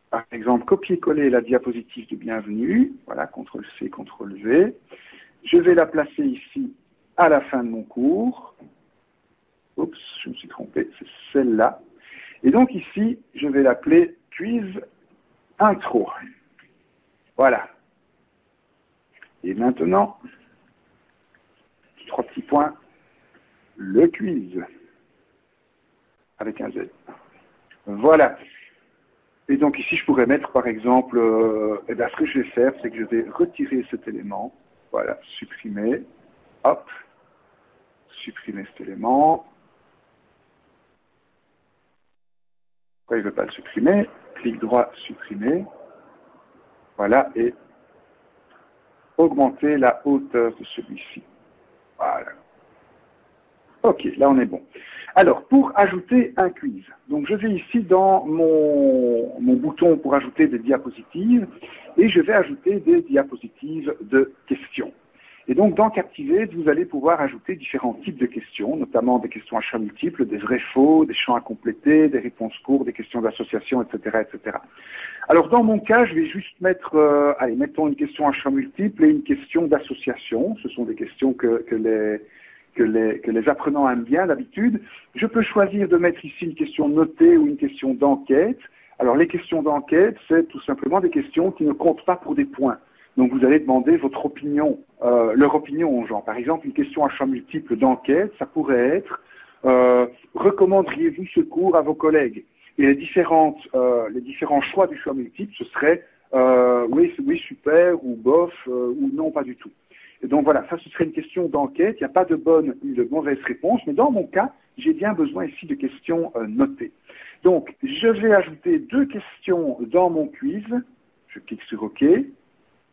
par exemple copier-coller la diapositive de bienvenue, voilà, CTRL-C, CTRL-V. Je vais la placer ici à la fin de mon cours. Oups, je me suis trompé, c'est celle-là. Et donc ici, je vais l'appeler quiz intro. Voilà. Et maintenant, 3 petits points, le quiz, avec un Z. Voilà. Et donc ici, je pourrais mettre par exemple, ce que je vais faire, c'est que je vais retirer cet élément. Voilà, supprimer. Hop. Supprimer cet élément. Pourquoi il ne veut pas le supprimer? Clic droit, supprimer. Voilà, et augmenter la hauteur de celui-ci. Voilà. Ok, là on est bon. Alors, pour ajouter un quiz, donc je vais ici dans mon bouton pour ajouter des diapositives, et je vais ajouter des diapositives de questions. Et donc, dans Captivate, vous allez pouvoir ajouter différents types de questions, notamment des questions à choix multiples, des vrais-faux, des champs à compléter, des réponses courtes, des questions d'association, etc., etc. Alors, dans mon cas, je vais juste mettre, mettons une question à choix multiples et une question d'association. Ce sont des questions que les apprenants aiment bien d'habitude. Je peux choisir de mettre ici une question notée ou une question d'enquête. Alors, les questions d'enquête, c'est tout simplement des questions qui ne comptent pas pour des points. Donc vous allez demander votre opinion, leur opinion aux gens. Par exemple, une question à choix multiple d'enquête, ça pourrait être recommanderiez-vous ce cours à vos collègues? Et les différents choix du choix multiple, ce serait oui, super, ou bof, ou non, pas du tout. Et donc voilà, ça ce serait une question d'enquête, il n'y a pas de bonne ni de mauvaise réponse, mais dans mon cas, j'ai bien besoin ici de questions notées. Donc je vais ajouter 2 questions dans mon quiz, je clique sur OK.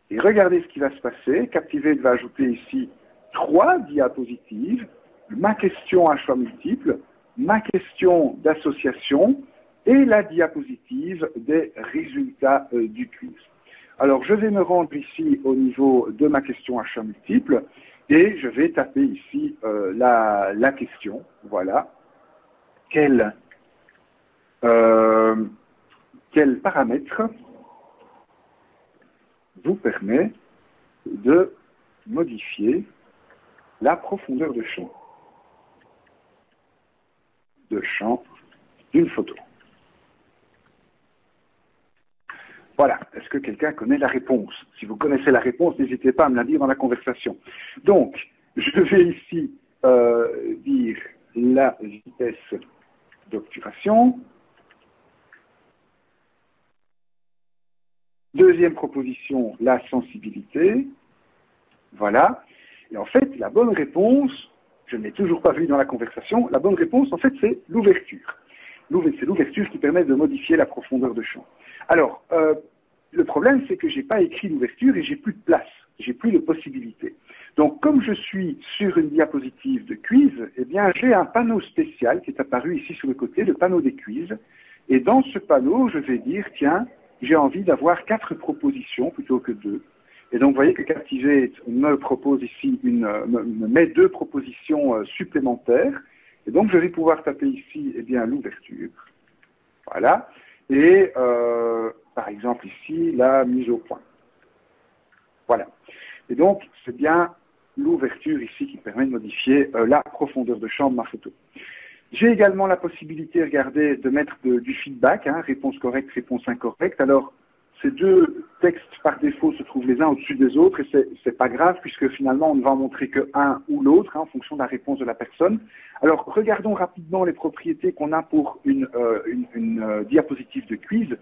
Et regardez ce qui va se passer. Captivate va ajouter ici 3 diapositives, ma question à choix multiple, ma question d'association et la diapositive des résultats du quiz. Alors, je vais me rendre ici au niveau de ma question à choix multiple et je vais taper ici la question. Voilà. Quel paramètre vous permet de modifier la profondeur de champ d'une photo. Voilà. Est-ce que quelqu'un connaît la réponse? Si vous connaissez la réponse, n'hésitez pas à me la dire dans la conversation. Donc, je vais ici dire la vitesse d'obturation. Deuxième proposition, la sensibilité. Voilà. Et en fait, la bonne réponse, je ne l'ai toujours pas vue dans la conversation, la bonne réponse, en fait, c'est l'ouverture. C'est l'ouverture qui permet de modifier la profondeur de champ. Alors, le problème, c'est que je n'ai pas écrit l'ouverture et j'ai plus de place, j'ai plus de possibilités. Donc, comme je suis sur une diapositive de quiz, eh bien, j'ai un panneau spécial qui est apparu ici sur le côté, le panneau des quiz. Et dans ce panneau, je vais dire, tiens, j'ai envie d'avoir 4 propositions plutôt que 2. Et donc, vous voyez que Captivate me propose ici me met 2 propositions supplémentaires. Et donc, je vais pouvoir taper ici, l'ouverture. Voilà. Et, par exemple, ici, la mise au point. Voilà. Et donc, c'est bien l'ouverture ici qui permet de modifier la profondeur de champ de ma photo. J'ai également la possibilité, regardez, de mettre du feedback, réponse correcte, réponse incorrecte. Alors, ces 2 textes par défaut se trouvent les uns au-dessus des autres et c'est pas grave puisque finalement on ne va en montrer que un ou l'autre en fonction de la réponse de la personne. Alors, regardons rapidement les propriétés qu'on a pour une diapositive de quiz.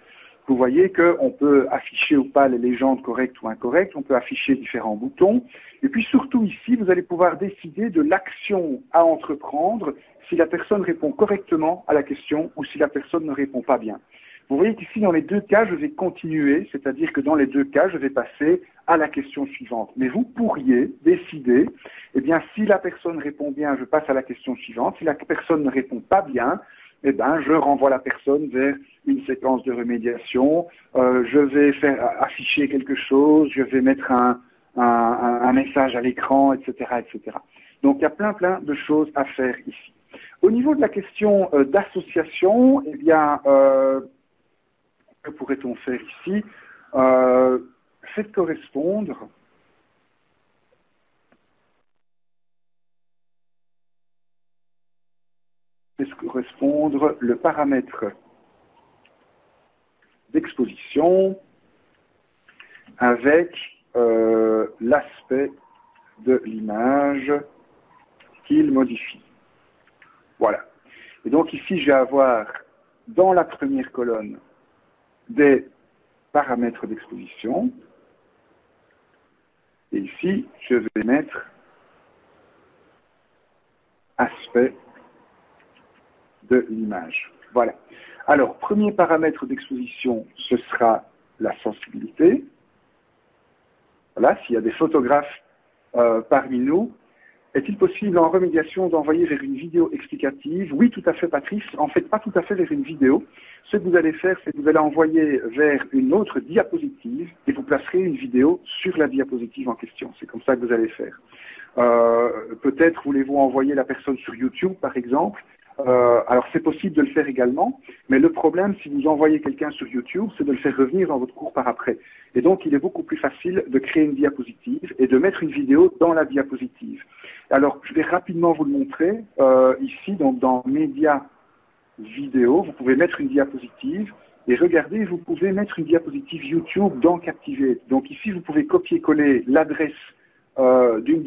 Vous voyez qu'on peut afficher ou pas les légendes correctes ou incorrectes, on peut afficher différents boutons. Et puis surtout ici, vous allez pouvoir décider de l'action à entreprendre si la personne répond correctement à la question ou si la personne ne répond pas bien. Vous voyez qu'ici, dans les 2 cas, je vais continuer, c'est-à-dire que dans les 2 cas, je vais passer à la question suivante. Mais vous pourriez décider, eh bien, si la personne répond bien, je passe à la question suivante. Si la personne ne répond pas bien, eh bien, je renvoie la personne vers une séquence de remédiation. Je vais faire afficher quelque chose, je vais mettre un message à l'écran, etc., etc. Donc, il y a plein de choses à faire ici. Au niveau de la question d'association, eh bien, que pourrait-on faire ici? Faites correspondre le paramètre d'exposition avec l'aspect de l'image qu'il modifie. Voilà. Et donc ici, je vais avoir dans la première colonne des paramètres d'exposition. Et ici, je vais mettre aspect de l'image. Voilà. Alors, premier paramètre d'exposition, ce sera la sensibilité. Voilà, s'il y a des photographes parmi nous, est-il possible en remédiation d'envoyer vers une vidéo explicative? Oui, tout à fait, Patrice. En fait, pas tout à fait vers une vidéo. Ce que vous allez faire, c'est que vous allez envoyer vers une autre diapositive et vous placerez une vidéo sur la diapositive en question. C'est comme ça que vous allez faire. Peut-être voulez-vous envoyer la personne sur YouTube, par exemple. Alors, c'est possible de le faire également, mais le problème, si vous envoyez quelqu'un sur YouTube, c'est de le faire revenir dans votre cours par après. Et donc, il est beaucoup plus facile de créer une diapositive et de mettre une vidéo dans la diapositive. Alors, je vais rapidement vous le montrer. Ici, donc dans Média Vidéo, vous pouvez mettre une diapositive et regardez, vous pouvez mettre une diapositive YouTube dans Captivate. Donc ici, vous pouvez copier-coller l'adresse d'une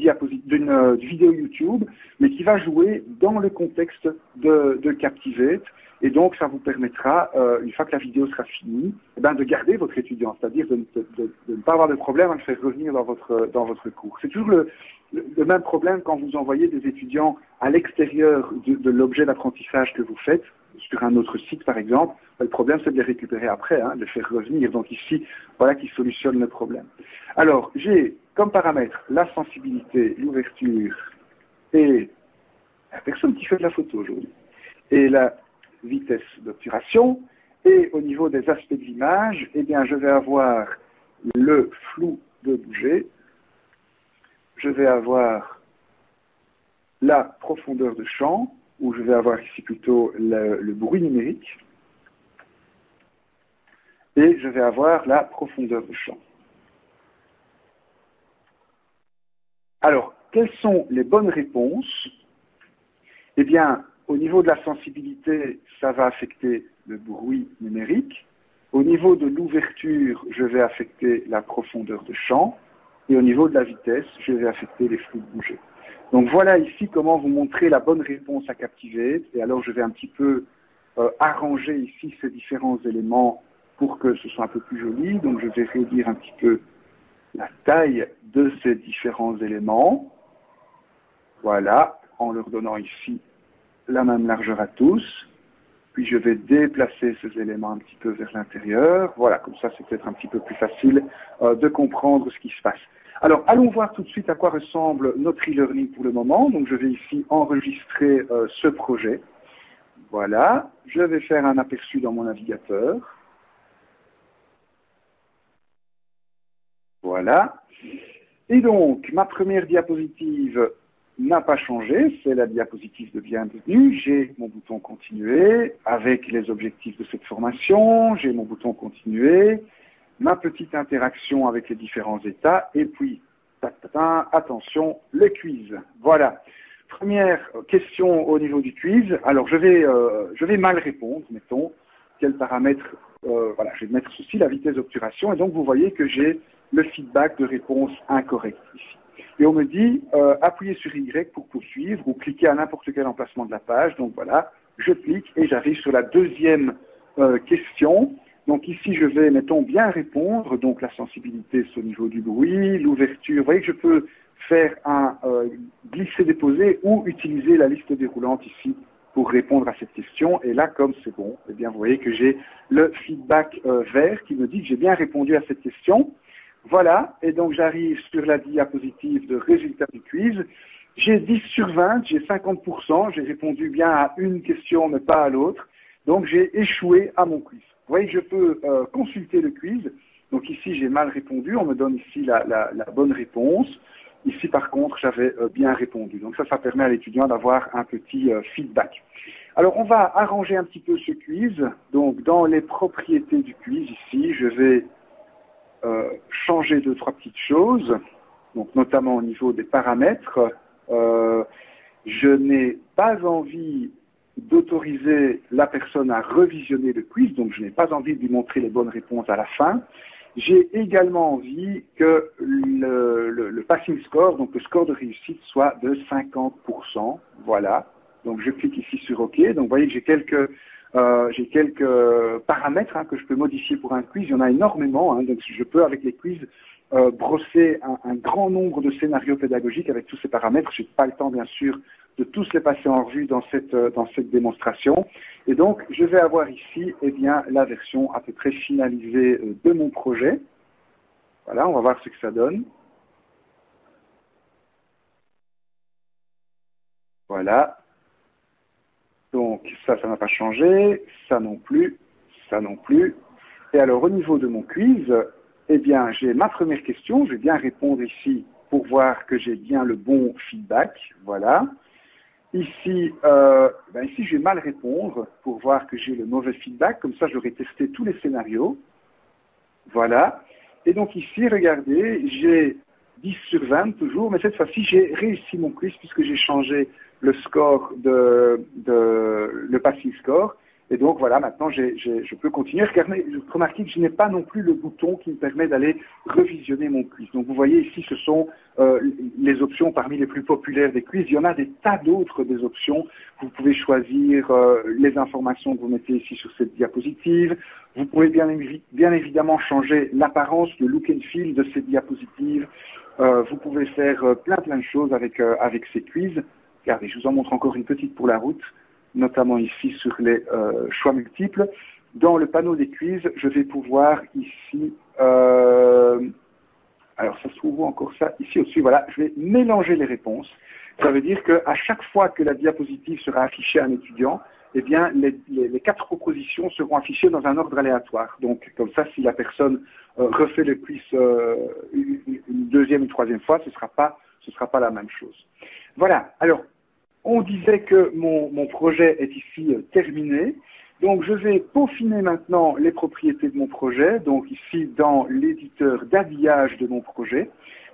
vidéo YouTube, mais qui va jouer dans le contexte de Captivate. Et donc, ça vous permettra, une fois que la vidéo sera finie, eh ben, de garder votre étudiant, c'est-à-dire de ne pas avoir de problème à le faire revenir dans votre cours. C'est toujours le même problème quand vous envoyez des étudiants à l'extérieur de l'objet d'apprentissage que vous faites, sur un autre site par exemple. Le problème, c'est de les récupérer après, de les faire revenir. Donc ici, voilà qui solutionne le problème. Alors, j'ai comme paramètre la sensibilité, l'ouverture et la personne qui fait de la photo aujourd'hui, et la vitesse d'obturation. Et au niveau des aspects de l'image, eh bien, je vais avoir le flou de bouger, je vais avoir la profondeur de champ, ou je vais avoir ici plutôt le bruit numérique, et je vais avoir la profondeur de champ. Alors, quelles sont les bonnes réponses? Eh bien, au niveau de la sensibilité, ça va affecter le bruit numérique. Au niveau de l'ouverture, je vais affecter la profondeur de champ. Et au niveau de la vitesse, je vais affecter les flous de bouger. Donc voilà ici comment vous montrer la bonne réponse à Captivate. Et alors je vais un petit peu arranger ici ces différents éléments pour que ce soit un peu plus joli. Donc je vais réduire un petit peu la taille de ces différents éléments. Voilà, en leur donnant ici la même largeur à tous. Puis je vais déplacer ces éléments un petit peu vers l'intérieur. Voilà, comme ça c'est peut-être un petit peu plus facile de comprendre ce qui se passe. Alors, allons voir tout de suite à quoi ressemble notre e-learning pour le moment. Donc je vais ici enregistrer ce projet. Voilà, je vais faire un aperçu dans mon navigateur. Voilà. Et donc, ma première diapositive n'a pas changé, c'est la diapositive de bienvenue. J'ai mon bouton continuer avec les objectifs de cette formation, j'ai mon bouton continuer, ma petite interaction avec les différents états, et puis, attention, le quiz. Voilà. Première question au niveau du quiz. Alors, je vais mal répondre, mettons, quel paramètre, voilà, je vais mettre ceci, la vitesse d'obturation, et donc vous voyez que j'ai le feedback de réponse incorrecte ici. Et on me dit, appuyez sur Y pour poursuivre ou cliquez à n'importe quel emplacement de la page. Donc voilà, je clique et j'arrive sur la deuxième question. Donc ici, je vais, mettons, bien répondre. Donc la sensibilité, c'est au niveau du bruit, l'ouverture. Vous voyez que je peux faire un glisser-déposer ou utiliser la liste déroulante ici pour répondre à cette question. Et là, comme c'est bon, eh bien, vous voyez que j'ai le feedback vert qui me dit que j'ai bien répondu à cette question. Voilà, et donc j'arrive sur la diapositive de résultats du quiz. J'ai 10 sur 20, j'ai 50%, j'ai répondu bien à une question mais pas à l'autre. Donc j'ai échoué à mon quiz. Vous voyez que je peux consulter le quiz. Donc ici j'ai mal répondu, on me donne ici la bonne réponse. Ici par contre j'avais bien répondu. Donc ça permet à l'étudiant d'avoir un petit feedback. Alors on va arranger un petit peu ce quiz. Donc dans les propriétés du quiz ici, je vais changer 2-3 petites choses, donc notamment au niveau des paramètres. Je n'ai pas envie d'autoriser la personne à revisionner le quiz, donc je n'ai pas envie de lui montrer les bonnes réponses à la fin. J'ai également envie que le passing score, donc le score de réussite, soit de 50%. Voilà. Donc je clique ici sur OK. Donc vous voyez que j'ai quelques paramètres que je peux modifier pour un quiz. Il y en a énormément. Donc je peux avec les quiz brosser un grand nombre de scénarios pédagogiques avec tous ces paramètres. Je n'ai pas le temps bien sûr de tous les passer en revue dans cette démonstration. Et donc je vais avoir ici la version à peu près finalisée de mon projet. Voilà, on va voir ce que ça donne. Voilà. Donc ça n'a pas changé, ça non plus, ça non plus. Et alors au niveau de mon quiz, j'ai ma première question, je vais bien répondre ici pour voir que j'ai bien le bon feedback. Voilà. Ici, ici je vais mal répondre pour voir que j'ai le mauvais feedback, comme ça j'aurai testé tous les scénarios. Voilà. Et donc ici, regardez, j'ai 10 sur 20 toujours, mais cette fois-ci j'ai réussi mon quiz puisque j'ai changé le score le passing score. Et donc voilà, maintenant je peux continuer. Remarquez que je n'ai pas non plus le bouton qui me permet d'aller revisionner mon quiz. Donc vous voyez ici, ce sont les options parmi les plus populaires des quiz. Il y en a des tas d'autres des options. Vous pouvez choisir les informations que vous mettez ici sur cette diapositive. Vous pouvez bien évidemment changer l'apparence, le look and feel de cette diapositive. Vous pouvez faire plein de choses avec ces quiz. Regardez, je vous en montre encore une petite pour la route, notamment ici sur les choix multiples. Dans le panneau des quiz, je vais pouvoir ici, alors ça se trouve où encore ça? Ici aussi, voilà, je vais mélanger les réponses. Ça veut dire qu'à chaque fois que la diapositive sera affichée à un étudiant, les 4 propositions seront affichées dans un ordre aléatoire. Donc, comme ça, si la personne refait le quiz une deuxième, une troisième fois, ce sera pas la même chose. Voilà. Alors, on disait que mon projet est ici terminé. Donc, je vais peaufiner maintenant les propriétés de mon projet. Donc, ici, dans l'éditeur d'habillage de mon projet,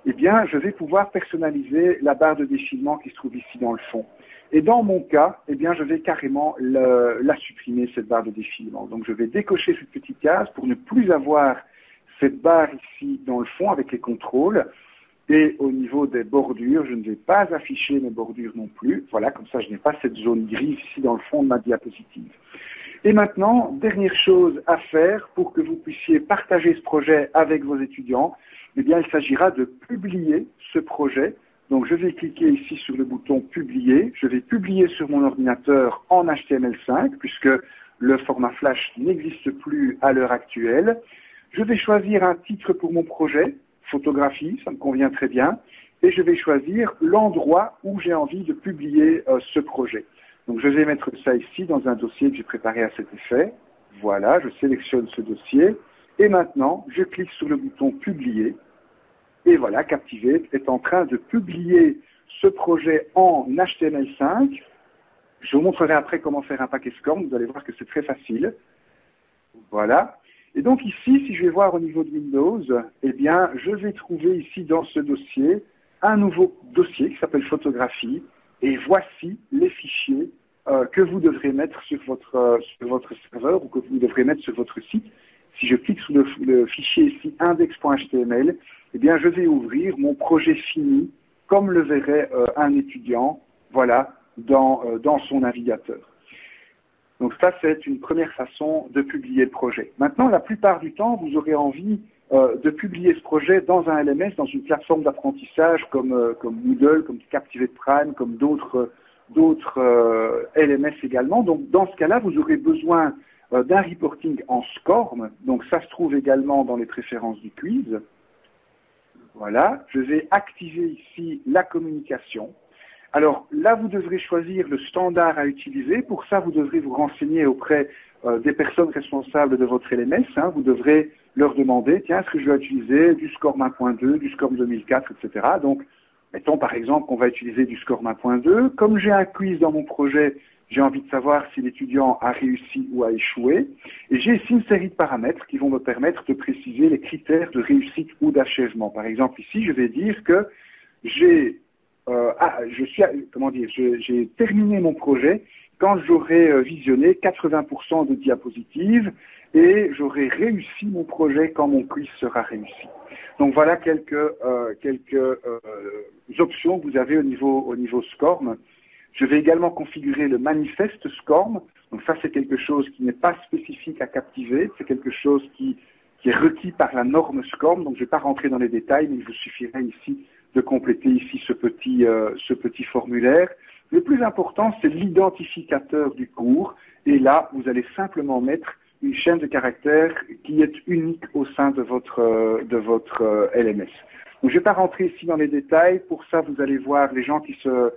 je vais pouvoir personnaliser la barre de défilement qui se trouve ici dans le fond. Et dans mon cas, je vais carrément la supprimer, cette barre de défilement. Donc, je vais décocher cette petite case pour ne plus avoir cette barre ici dans le fond avec les contrôles. Et au niveau des bordures, je ne vais pas afficher mes bordures non plus. Voilà, comme ça, je n'ai pas cette zone grise ici dans le fond de ma diapositive. Et maintenant, dernière chose à faire pour que vous puissiez partager ce projet avec vos étudiants, il s'agira de publier ce projet. Donc, je vais cliquer ici sur le bouton « Publier ». Je vais publier sur mon ordinateur en HTML5, puisque le format Flash n'existe plus à l'heure actuelle. Je vais choisir un titre pour mon projet. Photographie, ça me convient très bien, et je vais choisir l'endroit où j'ai envie de publier ce projet. Donc je vais mettre ça ici dans un dossier que j'ai préparé à cet effet. Voilà, je sélectionne ce dossier, et maintenant je clique sur le bouton publier, et voilà, Captivate est en train de publier ce projet en HTML5. Je vous montrerai après comment faire un paquet score, vous allez voir que c'est très facile. Voilà. Et donc ici, si je vais voir au niveau de Windows, je vais trouver ici dans ce dossier un nouveau dossier qui s'appelle photographie. Et voici les fichiers que vous devrez mettre sur votre serveur ou que vous devrez mettre sur votre site. Si je clique sur le fichier ici index.html, je vais ouvrir mon projet fini comme le verrait un étudiant, voilà, dans son navigateur. Donc ça, c'est une première façon de publier le projet. Maintenant, la plupart du temps, vous aurez envie de publier ce projet dans un LMS, dans une plateforme d'apprentissage comme Moodle, comme Captivate Prime, comme d'autres LMS également. Donc dans ce cas-là, vous aurez besoin d'un reporting en SCORM. Donc ça se trouve également dans les préférences du quiz. Voilà, je vais activer ici la communication. Alors là, vous devrez choisir le standard à utiliser. Pour ça, vous devrez vous renseigner auprès des personnes responsables de votre LMS. Hein. Vous devrez leur demander, tiens, est-ce que je dois utiliser du SCORM 1.2, du SCORM 2004, etc. Donc, mettons par exemple qu'on va utiliser du SCORM 1.2. Comme j'ai un quiz dans mon projet, j'ai envie de savoir si l'étudiant a réussi ou a échoué. Et j'ai ici une série de paramètres qui vont me permettre de préciser les critères de réussite ou d'achèvement. Par exemple, ici, je vais dire que j'ai terminé mon projet quand j'aurai visionné 80% de diapositives et j'aurai réussi mon projet quand mon quiz sera réussi. Donc voilà quelques options que vous avez au niveau SCORM. Je vais également configurer le manifeste SCORM. Donc ça, c'est quelque chose qui n'est pas spécifique à Captivate, c'est quelque chose qui est requis par la norme SCORM. Donc je ne vais pas rentrer dans les détails, mais il vous suffirait ici de compléter ici ce petit formulaire. Le plus important, c'est l'identificateur du cours. Et là, vous allez simplement mettre une chaîne de caractères qui est unique au sein de votre LMS. Donc, je ne vais pas rentrer ici dans les détails. Pour ça, vous allez voir les gens qui sont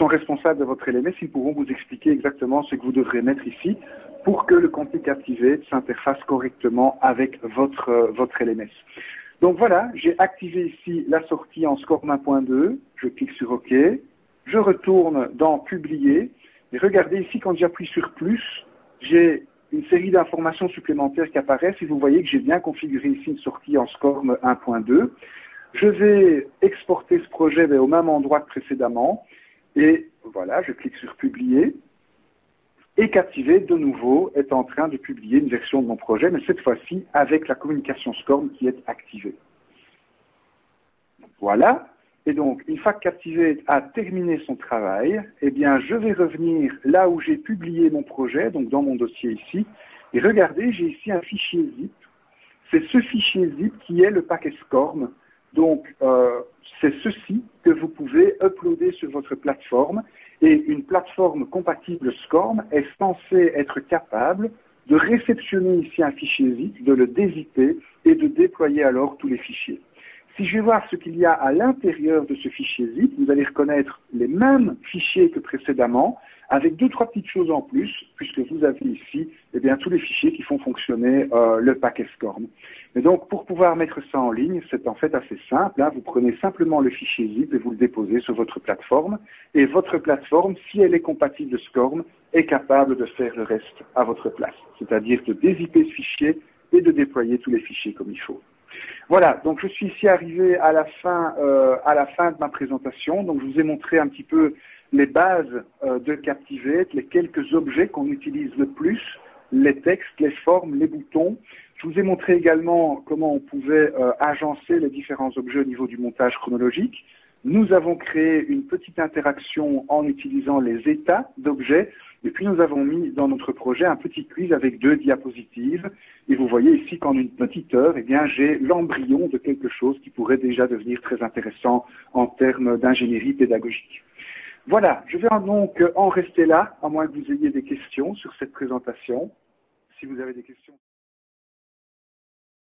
responsables de votre LMS. Ils pourront vous expliquer exactement ce que vous devrez mettre ici pour que le contenu Captivate s'interface correctement avec votre LMS. Donc voilà, j'ai activé ici la sortie en SCORM 1.2, je clique sur OK, je retourne dans Publier, et regardez ici quand j'appuie sur plus, j'ai une série d'informations supplémentaires qui apparaissent et vous voyez que j'ai bien configuré ici une sortie en SCORM 1.2. Je vais exporter ce projet au même endroit que précédemment et voilà, je clique sur Publier. Et Captivate, de nouveau, est en train de publier une version de mon projet, mais cette fois-ci avec la communication SCORM qui est activée. Voilà. Et donc, une fois que Captivate a terminé son travail, eh bien, je vais revenir là où j'ai publié mon projet, donc dans mon dossier ici, et regardez, j'ai ici un fichier zip. C'est ce fichier zip qui est le paquet SCORM. Donc, c'est ceci que vous pouvez uploader sur votre plateforme. Et une plateforme compatible SCORM est censée être capable de réceptionner ici un fichier zip, de le dézipper et de déployer alors tous les fichiers. Si je vais voir ce qu'il y a à l'intérieur de ce fichier zip, vous allez reconnaître les mêmes fichiers que précédemment, avec 2-3 petites choses en plus, puisque vous avez ici eh bien, tous les fichiers qui font fonctionner le paquet SCORM. Et donc, pour pouvoir mettre ça en ligne, c'est en fait assez simple. Hein. Vous prenez simplement le fichier zip et vous le déposez sur votre plateforme. Et votre plateforme, si elle est compatible SCORM, est capable de faire le reste à votre place. C'est-à-dire de dézipper ce fichier et de déployer tous les fichiers comme il faut. Voilà, donc je suis ici arrivé à la fin de ma présentation. Donc je vous ai montré un petit peu les bases de Captivate, les quelques objets qu'on utilise le plus, les textes, les formes, les boutons. Je vous ai montré également comment on pouvait agencer les différents objets au niveau du montage chronologique. Nous avons créé une petite interaction en utilisant les états d'objets. Et puis nous avons mis dans notre projet un petit quiz avec 2 diapositives. Et vous voyez ici qu'en une petite heure, eh bien, j'ai l'embryon de quelque chose qui pourrait déjà devenir très intéressant en termes d'ingénierie pédagogique. Voilà, je vais donc en rester là, à moins que vous ayez des questions sur cette présentation. Si vous avez des questions.